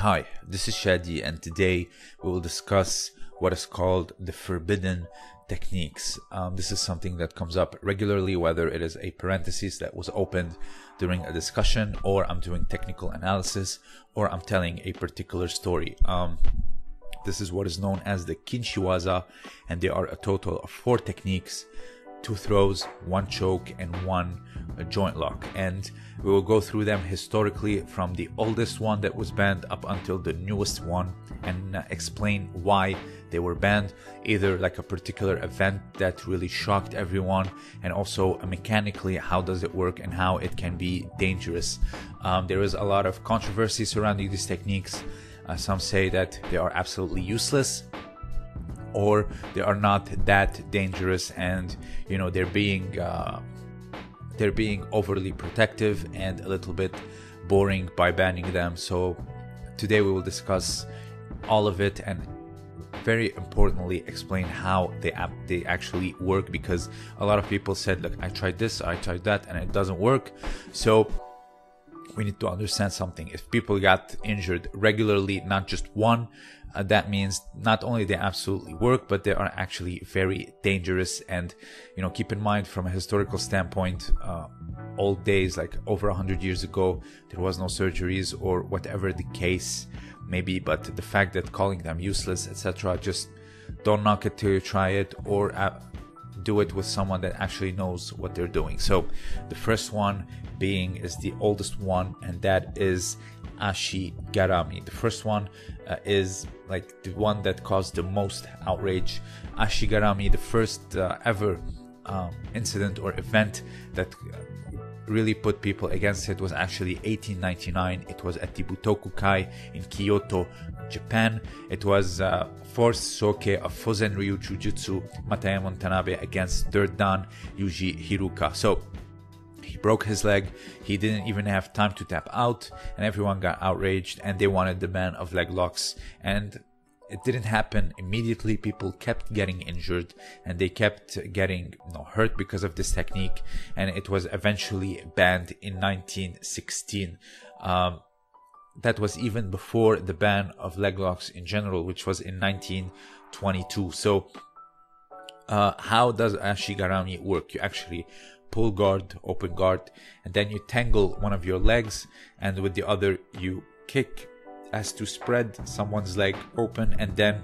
Hi, this is Shadi, and today we will discuss what is called the forbidden techniques. This is something that comes up regularly, whether it is a parenthesis that was opened during a discussion, or I'm doing technical analysis, or I'm telling a particular story. This is what is known as the Kinshi Waza, and there are a total of 4 techniques: 2 throws, 1 choke, and 1 joint lock. And we will go through them historically from the oldest one that was banned up until the newest one, and explain why they were banned, either like a particular event that really shocked everyone, and also mechanically how does it work and how it can be dangerous. There is a lot of controversy surrounding these techniques. Some say that they are absolutely useless, or they are not that dangerous, and they're being overly protective and a little bit boring by banning them. So today we will discuss all of it, and very importantly explain how they actually work, because a lot of people said, look, I tried this, I tried that, and it doesn't work. So we need to understand something. If people got injured regularly, not just one, that means not only they absolutely work, but they are actually very dangerous. And keep in mind, from a historical standpoint, old days, like over 100 years ago, there was no surgeries or whatever the case may be. But the fact that calling them useless, etc., just don't knock it till you try it, or do it with someone that actually knows what they're doing. So the first one is the oldest one, and that is Ashi-garami. The first one is like the one that caused the most outrage. Ashi-garami, the first ever incident or event that really put people against it, was actually 1899. It was at the Butoku-kai in Kyoto, Japan. It was forced soke of Fozen Ryu Jujutsu Matayamon Tanabe against 3rd Dan Yuji Hiruka. So he broke his leg, he didn't even have time to tap out, and everyone got outraged, and they wanted the ban of leg locks. And it didn't happen immediately. People kept getting injured, and they kept getting hurt because of this technique, and it was eventually banned in 1916. That was even before the ban of leg locks in general, which was in 1922. So how does Ashi-garami work? You actually pull guard, open guard, and then you tangle one of your legs, and with the other you kick as to spread someone's leg open, and then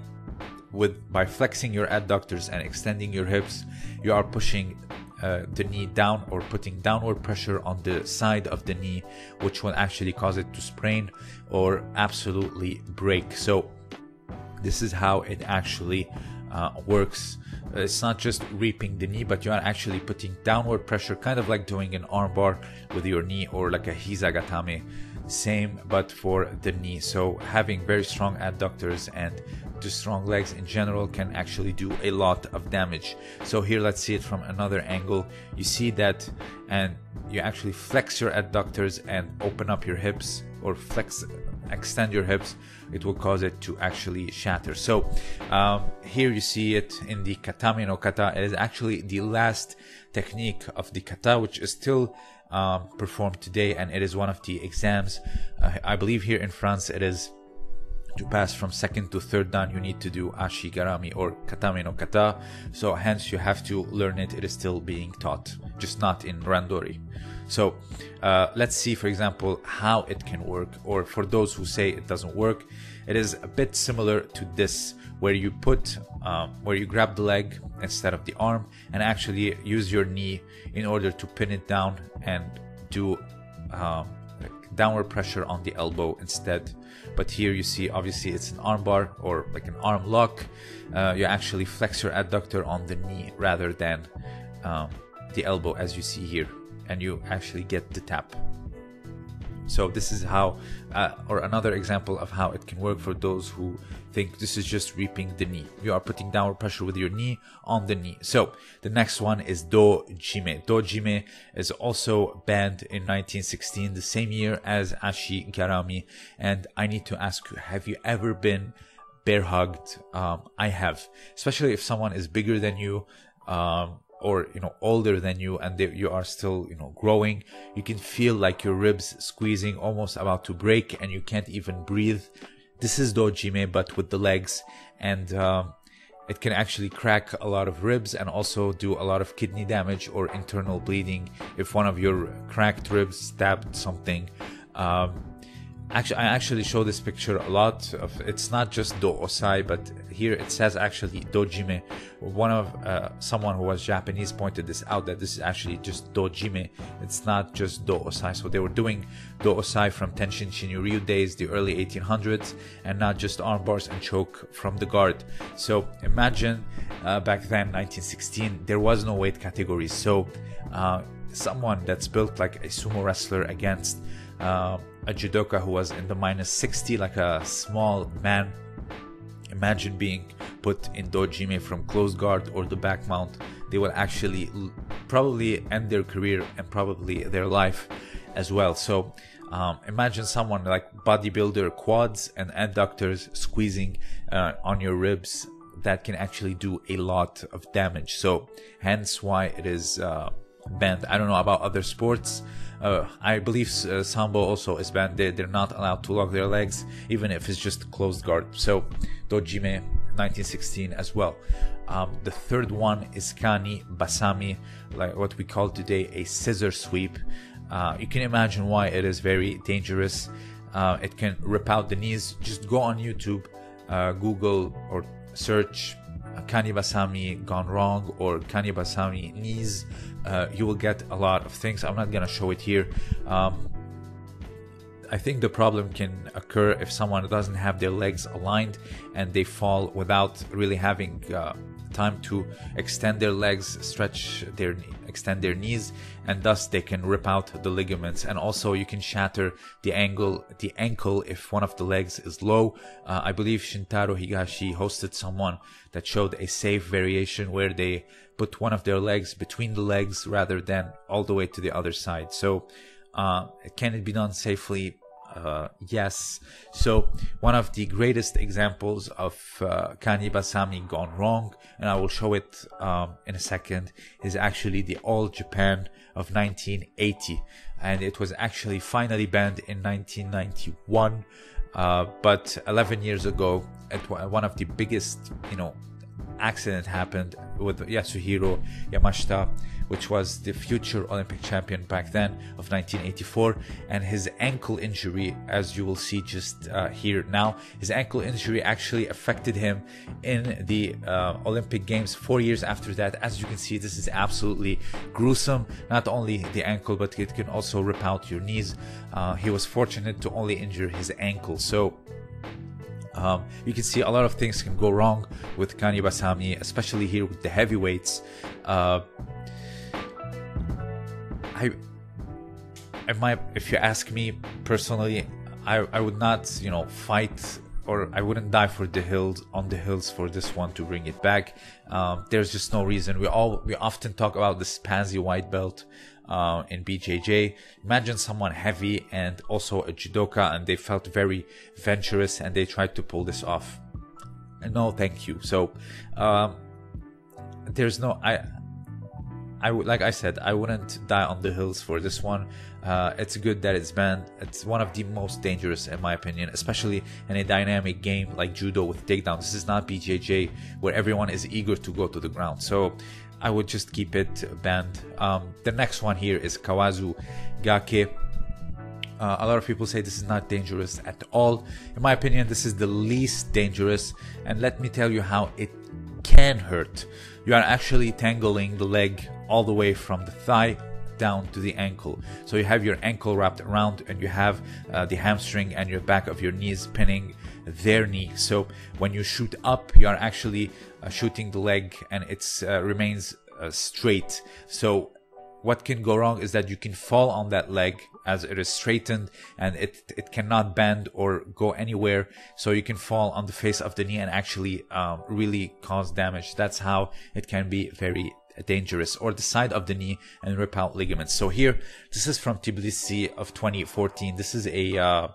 by flexing your adductors and extending your hips, you are pushing the knee down, or putting downward pressure on the side of the knee, which will actually cause it to sprain or absolutely break. So this is how it actually works. It's not just reaping the knee, but you are actually putting downward pressure, kind of like doing an arm bar with your knee, or like a hizagatame, same but for the knee. So having very strong adductors and just strong legs in general can actually do a lot of damage. So here, let's see it from another angle. You see that, and you actually flex your adductors and open up your hips, or extend your hips. It will cause it to actually shatter. So here you see it in the katame no kata. It is actually the last technique of the kata, which is still performed today, and it is one of the exams. I believe here in France it is to pass from 2nd to 3rd dan, you need to do Ashi-garami or katame no kata. So hence you have to learn it. It is still being taught, just not in randori. So let's see, for example, how it can work, or for those who say it doesn't work, it is a bit similar to this, where you grab the leg instead of the arm, and actually use your knee in order to pin it down, and do downward pressure on the elbow instead. But here you see, obviously it's an arm bar, or like an arm lock. You actually flex your adductor on the knee rather than the elbow, as you see here, and you actually get the tap. So this is how, or another example of how it can work for those who think this is just reaping the knee. You are putting downward pressure with your knee on the knee. So the next one is Do-jime. Do-jime is also banned in 1916, the same year as Ashi-garami. And I need to ask you, have you ever been bear hugged? I have, especially if someone is bigger than you. or older than you, and you are still growing, you can feel like your ribs squeezing, almost about to break, and you can't even breathe. This is Do-jime, but with the legs, and it can actually crack a lot of ribs and also do a lot of kidney damage or internal bleeding if one of your cracked ribs stabbed something. I actually show this picture a lot. It's not just Do-osai, but here it says actually Do-jime. Someone who was Japanese pointed this out, that this is actually just Do-jime. It's not just Do-osai. So they were doing Do-osai from Tenshin Shinryu days, the early 1800s, and not just arm bars and choke from the guard. So imagine back then, 1916, there was no weight categories. So someone that's built like a sumo wrestler against a judoka who was in the -60, like a small man, imagine being put in Do-jime from closed guard or the back mount. They will actually probably end their career and probably their life as well. So imagine someone like bodybuilder quads and adductors squeezing on your ribs. That can actually do a lot of damage. So hence why it is banned. I don't know about other sports. I believe sambo also is banned. They're not allowed to lock their legs, even if it's just closed guard. So Do-jime 1916 as well. The third one is Kani Basami, like what we call today a scissor sweep. You can imagine why it is very dangerous. It can rip out the knees. Just go on YouTube, Google or search Kani Basami gone wrong or Kani Basami knees. You will get a lot of things. I'm not gonna show it here. I think the problem can occur if someone doesn't have their legs aligned and they fall without really having time to extend their legs, extend their knees, and thus they can rip out the ligaments. And also you can shatter the ankle if one of the legs is low. I believe Shintaro Higashi hosted someone that showed a safe variation where they put one of their legs between the legs rather than all the way to the other side. So can it be done safely? Yes. So one of the greatest examples of Kani Basami gone wrong, and I will show it in a second, is actually the All Japan of 1980, and it was actually finally banned in 1991. But 11 years ago, one of the biggest, accident happened with Yasuhiro Yamashita, which was the future Olympic champion back then of 1984, and his ankle injury, as you will see just here now, his ankle injury actually affected him in the Olympic Games 4 years after that. As you can see, this is absolutely gruesome. Not only the ankle, but it can also rip out your knees. He was fortunate to only injure his ankle. So you can see a lot of things can go wrong with Kani Basami, especially here with the heavyweights. If you ask me personally, I would not, fight, or I wouldn't die on the hills for this one to bring it back. There's just no reason. We often talk about this pansy white belt in BJJ. Imagine someone heavy and also a judoka, and they felt very venturous and they tried to pull this off. No, thank you. So there's no, I would, like I said, I wouldn't die on the hills for this one. It's good that it's banned. It's one of the most dangerous in my opinion, especially in a dynamic game like judo with takedown. This is not BJJ where everyone is eager to go to the ground. So I would just keep it banned. The next one here is Kawazu Gake. A lot of people say this is not dangerous at all. In my opinion, this is the least dangerous, and let me tell you how it can hurt. You are actually tangling the leg all the way from the thigh down to the ankle. So you have your ankle wrapped around, and you have the hamstring and your back of your knees pinning their knee. So when you shoot up, you are actually shooting the leg, and it remains straight. So what can go wrong is that you can fall on that leg as it is straightened, and it cannot bend or go anywhere. So you can fall on the face of the knee and actually really cause damage. That's how it can be very dangerous. Or the side of the knee and rip out ligaments. So here, this is from Tbilisi of 2014. This is a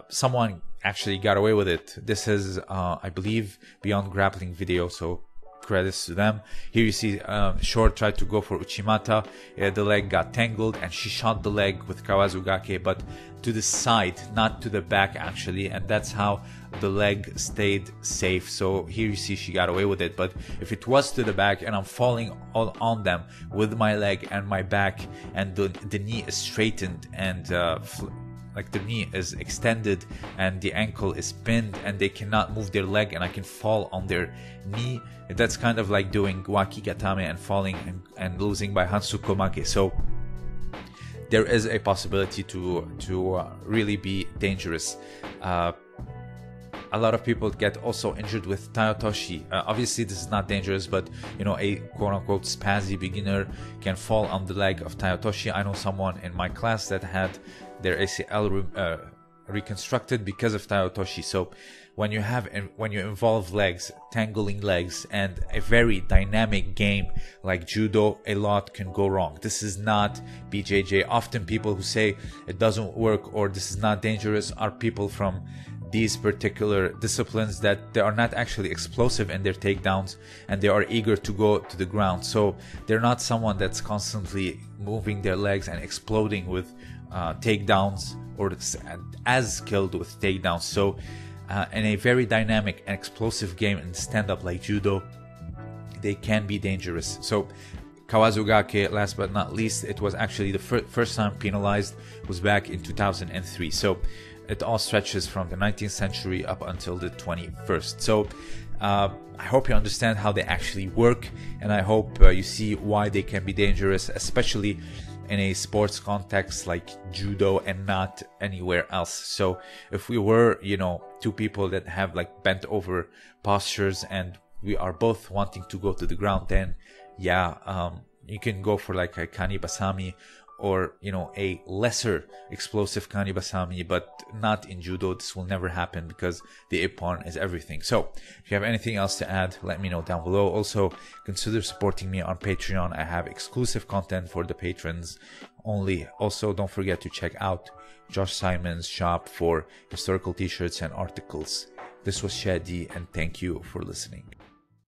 someone actually got away with it. This is I believe Beyond Grappling video. So credits to them. Here you see Shor tried to go for Uchimata. The leg got tangled and she shot the leg with Kawazugake, but to the side, not to the back actually, and that's how the leg stayed safe. So here you see she got away with it, but if it was to the back and I'm falling on them with my leg and my back, and the knee is straightened and like the knee is extended and the ankle is pinned and they cannot move their leg and I can fall on their knee, that's kind of like doing wakigatame and falling and losing by hansukomake. So there is a possibility to really be dangerous. A lot of people get also injured with taiotoshi. Obviously this is not dangerous, but you know, a quote-unquote spazzy beginner can fall on the leg of taiotoshi. I know someone in my class that had their ACL reconstructed because of taiotoshi. So when you involve legs, tangling legs, and a very dynamic game like judo, a lot can go wrong. This is not BJJ. Often people who say it doesn't work or this is not dangerous are people from these particular disciplines that they are not actually explosive in their takedowns and they are eager to go to the ground. So they're not someone that's constantly moving their legs and exploding with takedowns or as skilled with takedowns. So in a very dynamic and explosive game in stand-up like judo, they can be dangerous. So Kawazugake, last but not least, it was actually the first time penalized was back in 2003. So it all stretches from the 19th century up until the 21st. So I hope you understand how they actually work, and I hope you see why they can be dangerous, especially in a sports context like judo and not anywhere else. So if we were, you know, two people that have like bent over postures and we are both wanting to go to the ground, then yeah, you can go for like a kanibasami or, you know, a lesser explosive kanibasami, but not in judo. This will never happen because the ippon is everything. So if you have anything else to add, let me know down below. Also, consider supporting me on Patreon. I have exclusive content for the patrons only. Also, don't forget to check out Josh Simon's shop for historical t-shirts and articles. This was Shadi, and thank you for listening.